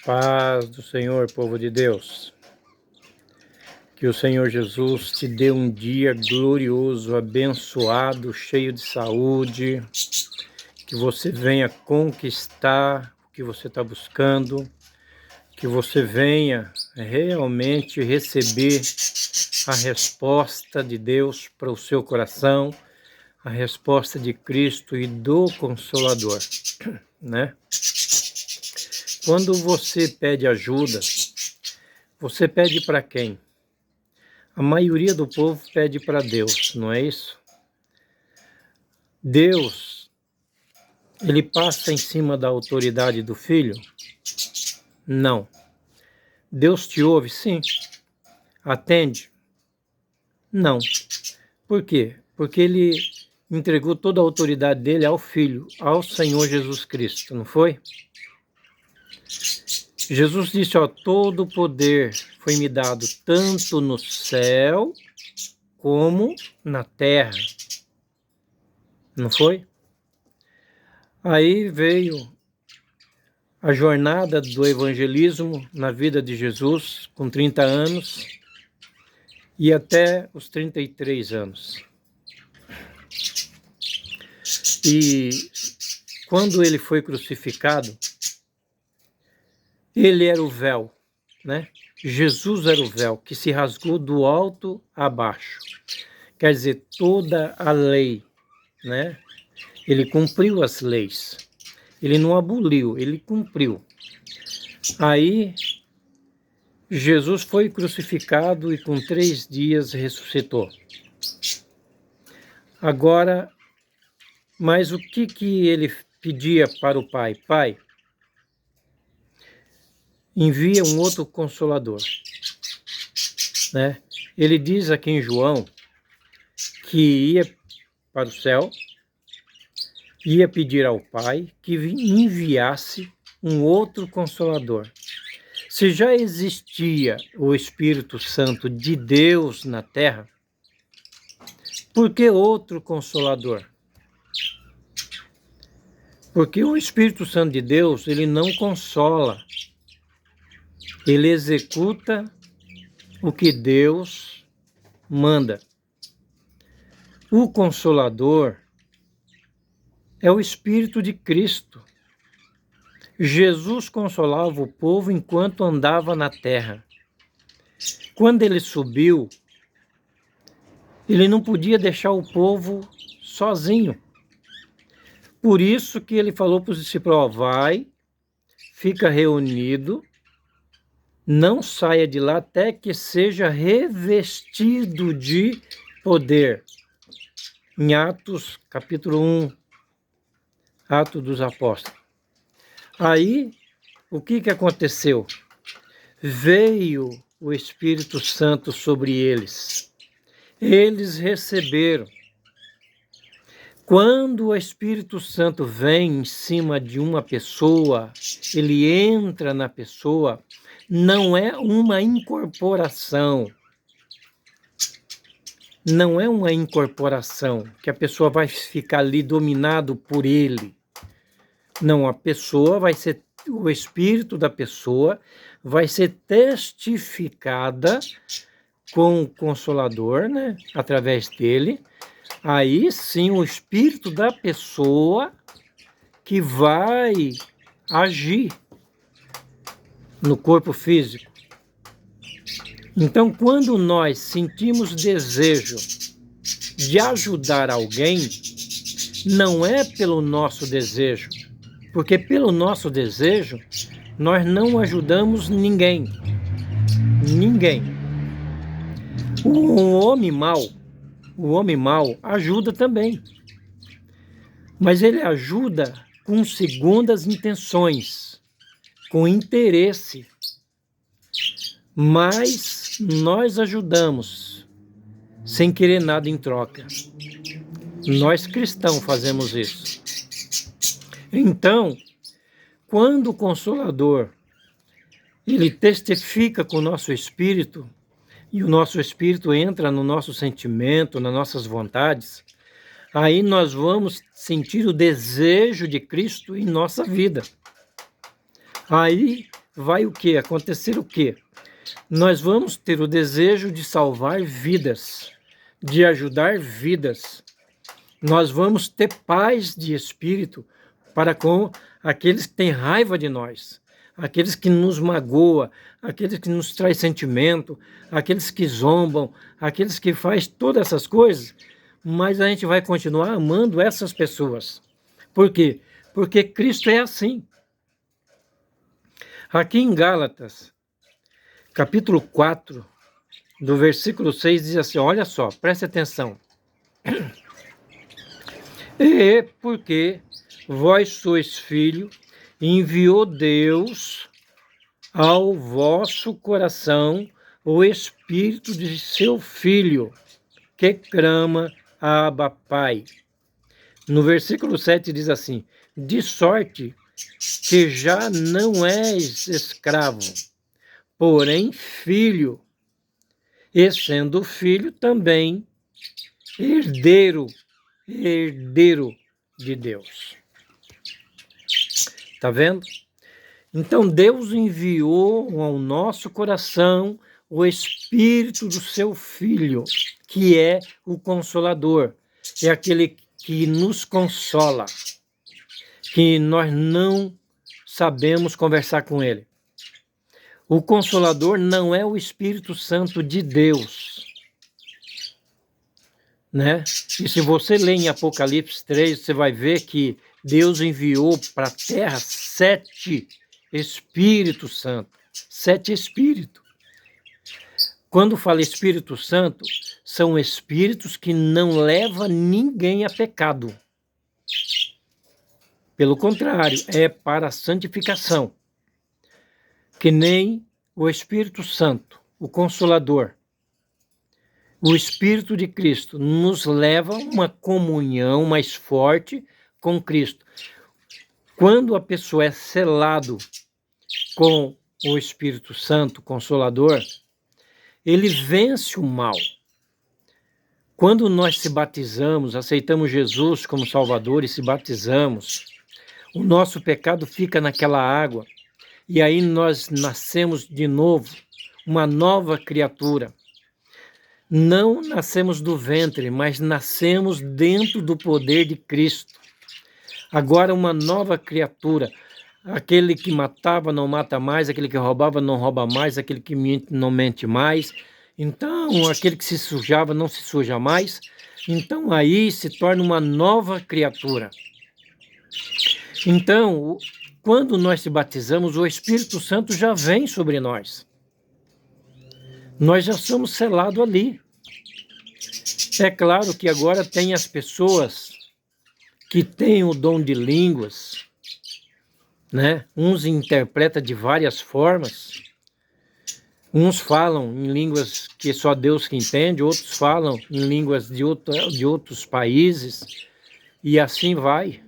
Paz do Senhor, povo de Deus. Que o Senhor Jesus te dê um dia glorioso, abençoado, cheio de saúde. Que você venha conquistar o que você está buscando. Que você venha realmente receber a resposta de Deus para o seu coração, a resposta de Cristo e do Consolador, né? Quando você pede ajuda, você pede para quem? A maioria do povo pede para Deus, não é isso? Deus, ele passa em cima da autoridade do Filho? Não. Deus te ouve? Sim. Atende? Não. Por quê? Porque ele entregou toda a autoridade dele ao Filho, ao Senhor Jesus Cristo, não foi? Jesus disse, ó, todo poder foi me dado tanto no céu como na terra. Não foi? Aí veio a jornada do evangelismo na vida de Jesus, com 30 anos e até os 33 anos. E quando ele foi crucificado, ele era o véu, né? Jesus era o véu que se rasgou do alto a baixo. Quer dizer, toda a lei, né? Ele cumpriu as leis. Ele não aboliu, ele cumpriu. Aí, Jesus foi crucificado e com 3 dias ressuscitou. Agora, mas o que ele pedia para o Pai? Pai, envia um outro Consolador, né? Ele diz aqui em João que ia para o céu, ia pedir ao Pai que enviasse um outro Consolador. Se já existia o Espírito Santo de Deus na Terra, por que outro Consolador? Porque o Espírito Santo de Deus, ele não consola, ele executa o que Deus manda. O Consolador é o Espírito de Cristo. Jesus consolava o povo enquanto andava na terra. Quando ele subiu, ele não podia deixar o povo sozinho. Por isso que ele falou para os discípulos, vai, fica reunido, não saia de lá até que seja revestido de poder. Em Atos, capítulo 1, Atos dos Apóstolos. Aí, o que aconteceu? Veio o Espírito Santo sobre eles. Eles receberam. Quando o Espírito Santo vem em cima de uma pessoa, ele entra na pessoa, não é uma incorporação. Não é uma incorporação, que a pessoa vai ficar ali dominado por ele. Não, a pessoa vai ser, o espírito da pessoa vai ser testificada com o Consolador, né? Através dele. Aí sim o espírito da pessoa que vai agir no corpo físico. Então, quando nós sentimos desejo de ajudar alguém, não é pelo nosso desejo, porque pelo nosso desejo nós não ajudamos ninguém. Ninguém. O homem mau ajuda também. Mas ele ajuda com segundas intenções, com interesse. Mas nós ajudamos sem querer nada em troca. Nós cristãos fazemos isso. Então, quando o Consolador ele testifica com o nosso espírito, e o nosso espírito entra no nosso sentimento, nas nossas vontades, aí nós vamos sentir o desejo de Cristo em nossa vida. Aí vai o quê? Acontecer o quê? Nós vamos ter o desejo de salvar vidas, de ajudar vidas. Nós vamos ter paz de espírito para com aqueles que têm raiva de nós, aqueles que nos magoam, aqueles que nos traz sentimento, aqueles que zombam, aqueles que fazem todas essas coisas, mas a gente vai continuar amando essas pessoas. Por quê? Porque Cristo é assim. Aqui em Gálatas, capítulo 4, do versículo 6, diz assim, olha só, preste atenção. E porque vós sois filho, enviou Deus ao vosso coração o Espírito de seu Filho, que clama, Abba, Pai. No versículo 7 diz assim, de sorte que já não és escravo, porém filho, e sendo filho também herdeiro de Deus. Tá vendo? Então Deus enviou ao nosso coração o Espírito do seu Filho, que é o Consolador, é aquele que nos consola, que nós não sabemos conversar com ele. O Consolador não é o Espírito Santo de Deus, né? E se você ler em Apocalipse 3, você vai ver que Deus enviou para a terra 7 Espíritos Santos, 7 Espíritos. Quando fala Espírito Santo, são Espíritos que não levam ninguém a pecado. Pelo contrário, é para a santificação. Que nem o Espírito Santo, o Consolador, o Espírito de Cristo nos leva a uma comunhão mais forte com Cristo. Quando a pessoa é selado com o Espírito Santo, Consolador, ele vence o mal. Quando nós se batizamos, aceitamos Jesus como Salvador e se batizamos, o nosso pecado fica naquela água e aí nós nascemos de novo, uma nova criatura. Não nascemos do ventre, mas nascemos dentro do poder de Cristo. Agora uma nova criatura. Aquele que matava não mata mais, aquele que roubava não rouba mais, aquele que mente não mente mais. Então, aquele que se sujava não se suja mais. Então, aí se torna uma nova criatura. Então, quando nós se batizamos, o Espírito Santo já vem sobre nós. Nós já somos selados ali. É claro que agora tem as pessoas que têm o dom de línguas, né? Uns interpretam de várias formas. Uns falam em línguas que só Deus que entende, outros falam em línguas de outros países, e assim vai.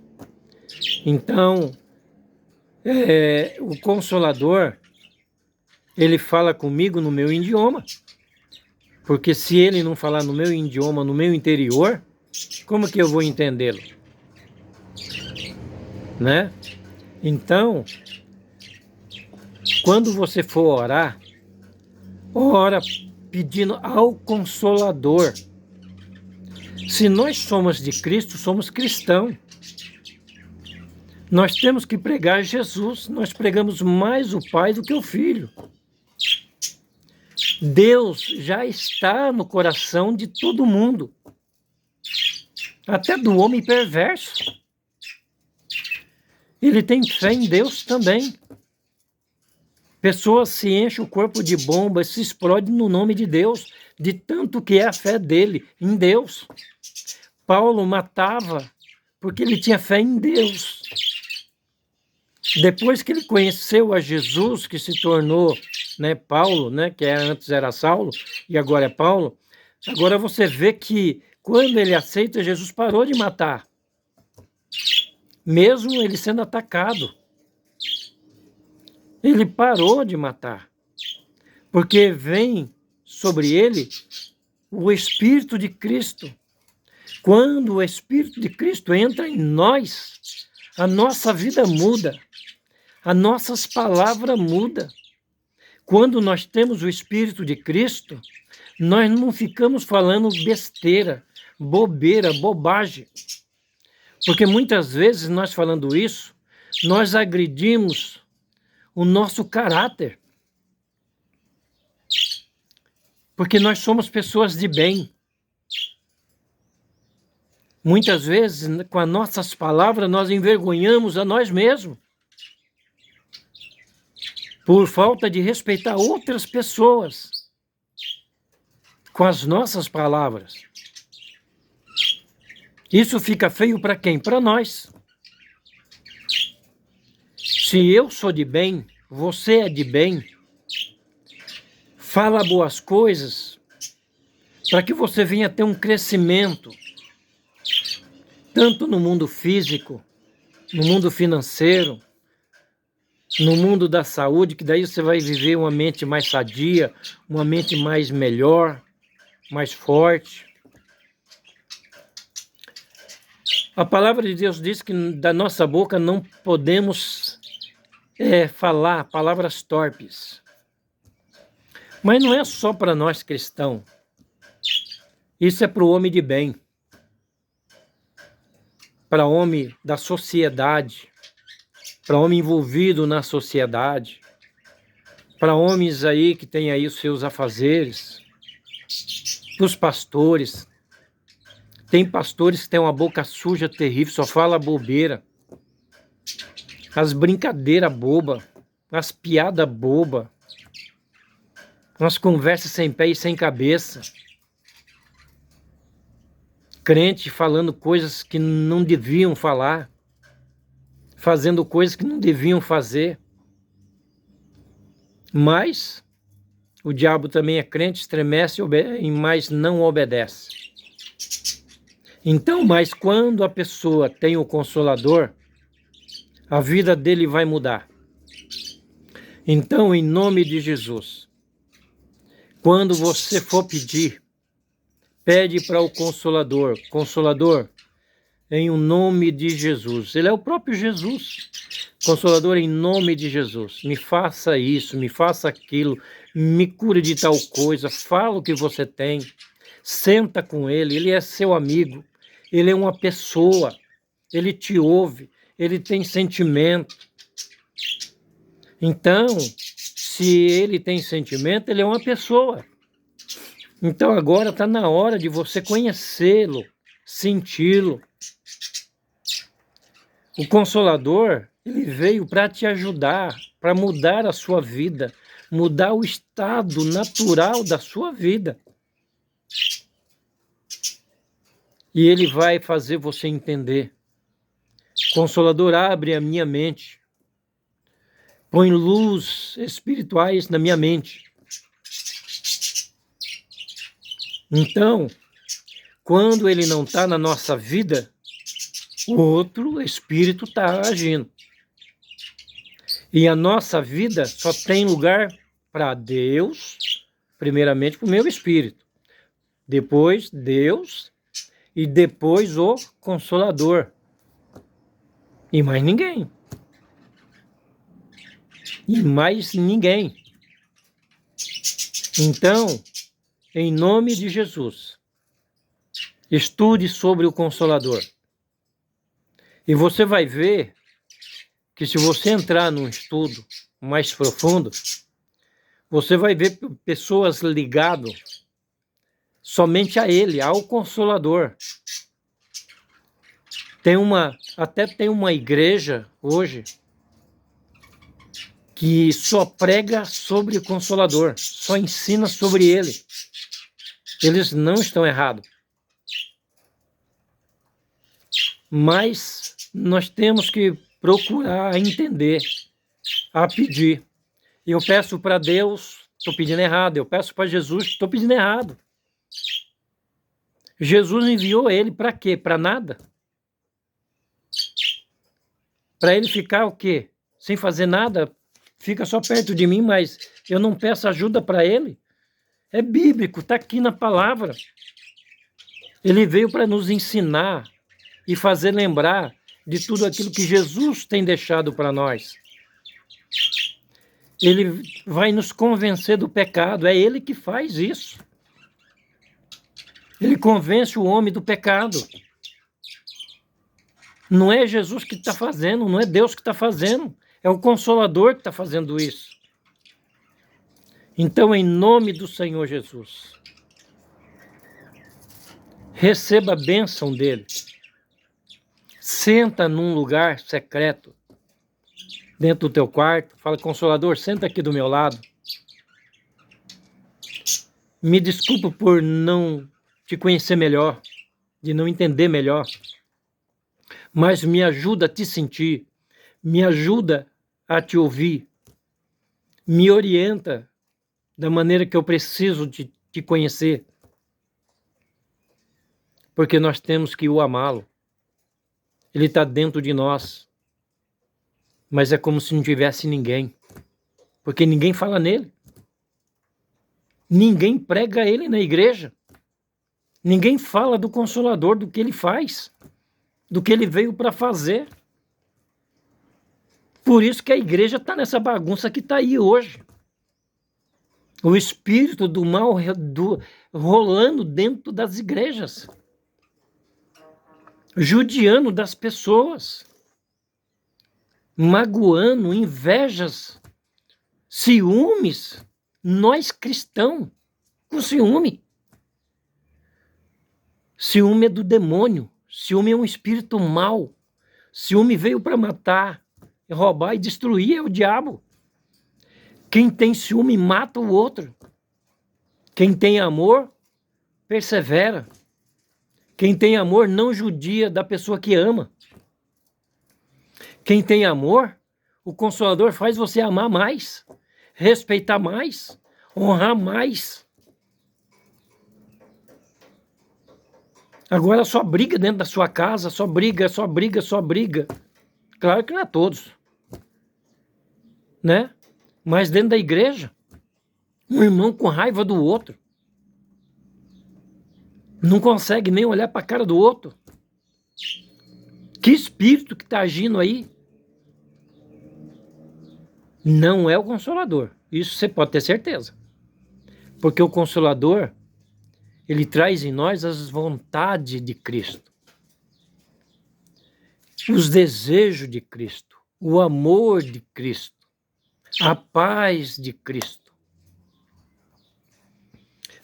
Então, o Consolador, ele fala comigo no meu idioma, porque se ele não falar no meu idioma, no meu interior, como que eu vou entendê-lo? Né? Então, quando você for orar, ora pedindo ao Consolador. Se nós somos de Cristo, somos cristãos. Nós temos que pregar Jesus, nós pregamos mais o Pai do que o Filho. Deus já está no coração de todo mundo, até do homem perverso. Ele tem fé em Deus também. Pessoas se enchem o corpo de bomba, se explode no nome de Deus, de tanto que é a fé dele em Deus. Paulo matava porque ele tinha fé em Deus. Depois que ele conheceu a Jesus, que se tornou, né, Paulo, né, que antes era Saulo e agora é Paulo, agora você vê que quando ele aceita, Jesus parou de matar, mesmo ele sendo atacado. Ele parou de matar, porque vem sobre ele o Espírito de Cristo. Quando o Espírito de Cristo entra em nós, a nossa vida muda. As nossas palavras mudam. Quando nós temos o Espírito de Cristo, nós não ficamos falando besteira, bobeira, bobagem. Porque muitas vezes nós falando isso, nós agredimos o nosso caráter. Porque nós somos pessoas de bem. Muitas vezes, com as nossas palavras, nós envergonhamos a nós mesmos. Por falta de respeitar outras pessoas. Com as nossas palavras. Isso fica feio para quem? Para nós. Se eu sou de bem, você é de bem, fala boas coisas para que você venha ter um crescimento, tanto no mundo físico, no mundo financeiro, no mundo da saúde, que daí você vai viver uma mente mais sadia, uma mente mais melhor, mais forte. A palavra de Deus diz que da nossa boca não podemos falar palavras torpes. Mas não é só para nós cristãos. Isso é para o homem de bem. Para o homem da sociedade. Para homem envolvido na sociedade. Para homens aí que têm aí os seus afazeres. Para os pastores. Tem pastores que têm uma boca suja terrível, só fala bobeira. As brincadeiras bobas, as piadas bobas, as conversas sem pé e sem cabeça. Crente falando coisas que não deviam falar, fazendo coisas que não deviam fazer. Mas o diabo também é crente, estremece, mas não obedece. Então, mas quando a pessoa tem o Consolador, a vida dele vai mudar. Então, em nome de Jesus, quando você for pedir, pede para o Consolador. Consolador, em o nome de Jesus. Ele é o próprio Jesus. Consolador, em nome de Jesus. Me faça isso, me faça aquilo, me cure de tal coisa, fala o que você tem. Senta com ele é seu amigo. Ele é uma pessoa, ele te ouve, ele tem sentimento. Então, se ele tem sentimento, ele é uma pessoa. Então agora está na hora de você conhecê-lo, senti-lo. O Consolador, ele veio para te ajudar, para mudar a sua vida, mudar o estado natural da sua vida. E ele vai fazer você entender. Consolador, abre a minha mente. Põe luz espirituais na minha mente. Então, quando ele não está na nossa vida, o outro espírito está agindo. E a nossa vida só tem lugar para Deus, primeiramente para o meu espírito. Depois Deus e depois o Consolador. E mais ninguém. E mais ninguém. Então, em nome de Jesus, estude sobre o Consolador. E você vai ver que se você entrar num estudo mais profundo, você vai ver pessoas ligadas somente a ele, ao Consolador. Até tem uma igreja hoje que só prega sobre o Consolador, só ensina sobre ele. Eles não estão errados. Mas nós temos que procurar entender, a pedir. Eu peço para Deus, estou pedindo errado. Eu peço para Jesus, estou pedindo errado. Jesus enviou ele para quê? Para nada? Para ele ficar o quê? Sem fazer nada? Fica só perto de mim, mas eu não peço ajuda para ele? É bíblico, está aqui na palavra. Ele veio para nos ensinar e fazer lembrar de tudo aquilo que Jesus tem deixado para nós. Ele vai nos convencer do pecado, é Ele que faz isso. Ele convence o homem do pecado. Não é Jesus que está fazendo, não é Deus que está fazendo, é o Consolador que está fazendo isso. Então, em nome do Senhor Jesus, receba a bênção dele. Senta num lugar secreto, dentro do teu quarto, fala, Consolador, senta aqui do meu lado. Me desculpa por não te conhecer melhor, de não entender melhor, mas me ajuda a te sentir, me ajuda a te ouvir, me orienta da maneira que eu preciso de te conhecer, porque nós temos que o amá-lo. Ele está dentro de nós, mas é como se não tivesse ninguém, porque ninguém fala nele. Ninguém prega ele na igreja. Ninguém fala do Consolador, do que ele faz, do que ele veio para fazer. Por isso que a igreja está nessa bagunça que está aí hoje. O espírito do mal rolando dentro das igrejas, judiando das pessoas, magoando, invejas, ciúmes. Nós cristãos com ciúme. Ciúme é do demônio. Ciúme é um espírito mau. Ciúme veio para matar, roubar e destruir, é o diabo. Quem tem ciúme mata o outro. Quem tem amor, persevera. Quem tem amor não judia da pessoa que ama. Quem tem amor, o Consolador faz você amar mais, respeitar mais, honrar mais. Agora só briga dentro da sua casa, só briga, só briga, só briga. Claro que não é todos, né? Mas dentro da igreja, um irmão com raiva do outro, não consegue nem olhar para a cara do outro. Que espírito que está agindo aí? Não é o Consolador. Isso você pode ter certeza. Porque o Consolador, ele traz em nós as vontades de Cristo, os desejos de Cristo, o amor de Cristo, a paz de Cristo.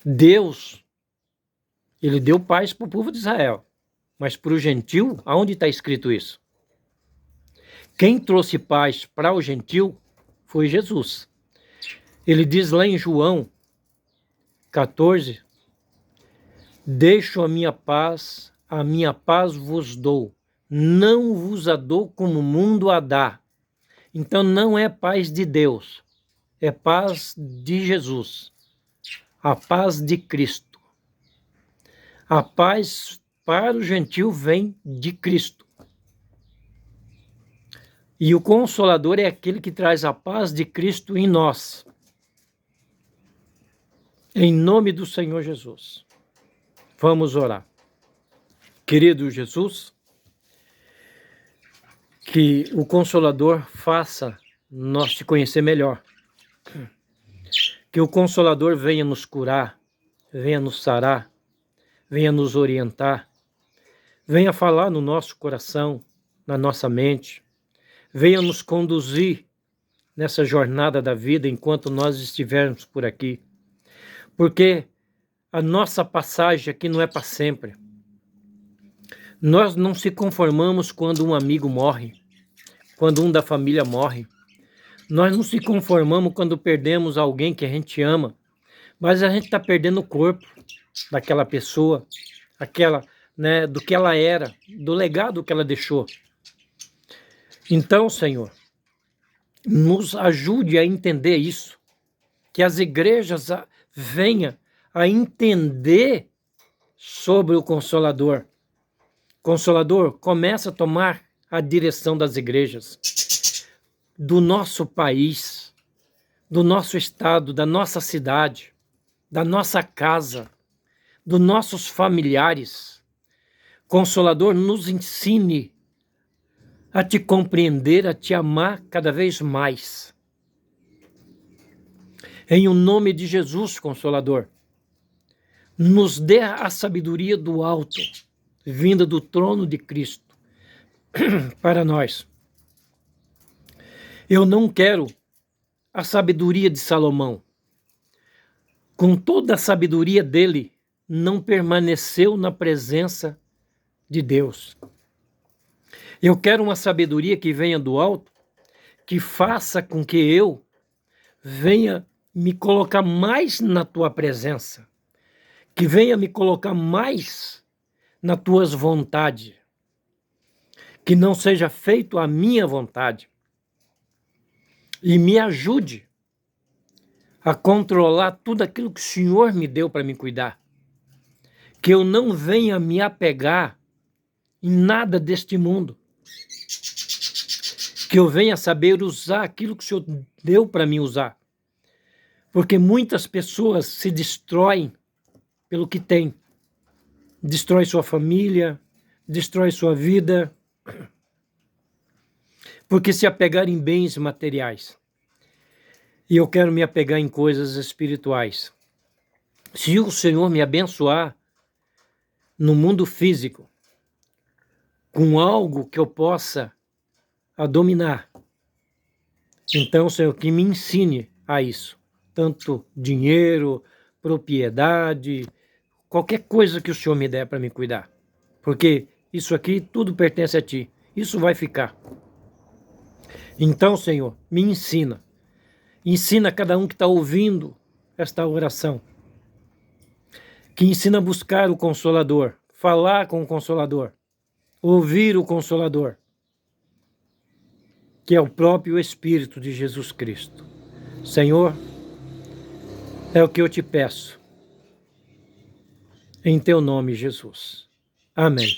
Deus, ele deu paz para o povo de Israel, mas para o gentil, aonde está escrito isso? Quem trouxe paz para o gentil foi Jesus. Ele diz lá em João 14, deixo a minha paz vos dou, não vos a dou como o mundo a dá. Então não é paz de Deus, é paz de Jesus, a paz de Cristo. A paz para o gentil vem de Cristo. E o Consolador é aquele que traz a paz de Cristo em nós. Em nome do Senhor Jesus. Vamos orar. Querido Jesus, que o Consolador faça nós te conhecer melhor. Que o Consolador venha nos curar, venha nos sarar, venha nos orientar, venha falar no nosso coração, na nossa mente, venha nos conduzir nessa jornada da vida enquanto nós estivermos por aqui. Porque a nossa passagem aqui não é para sempre. Nós não se conformamos quando um amigo morre, quando um da família morre. Nós não se conformamos quando perdemos alguém que a gente ama, mas a gente está perdendo o corpo daquela pessoa, aquela, né, do que ela era, do legado que ela deixou. Então, Senhor, nos ajude a entender isso, que as igrejas venham a entender sobre o Consolador. Consolador, começa a tomar a direção das igrejas, do nosso país, do nosso estado, da nossa cidade, da nossa casa, dos nossos familiares. Consolador, nos ensine a te compreender, a te amar cada vez mais. Em o nome de Jesus, Consolador, nos dê a sabedoria do alto, vinda do trono de Cristo, para nós. Eu não quero a sabedoria de Salomão. Com toda a sabedoria dele, não permaneceu na presença de Deus. Eu quero uma sabedoria que venha do alto, que faça com que eu venha me colocar mais na tua presença, que venha me colocar mais nas tuas vontades, que não seja feito a minha vontade, e me ajude a controlar tudo aquilo que o Senhor me deu para me cuidar, que eu não venha me apegar em nada deste mundo, que eu venha saber usar aquilo que o Senhor deu para mim usar, porque muitas pessoas se destroem pelo que tem, destrói sua família, destrói sua vida, porque se apegar em bens materiais. E eu quero me apegar em coisas espirituais. Se o Senhor me abençoar no mundo físico, com algo que eu possa dominar, então, Senhor, que me ensine a isso. Tanto dinheiro, propriedade, qualquer coisa que o Senhor me der para me cuidar. Porque isso aqui tudo pertence a Ti. Isso vai ficar. Então, Senhor, me ensina. Ensina cada um que está ouvindo esta oração. Que ensina a buscar o Consolador, falar com o Consolador, ouvir o Consolador, que é o próprio Espírito de Jesus Cristo. Senhor, é o que eu te peço. Em teu nome, Jesus. Amém.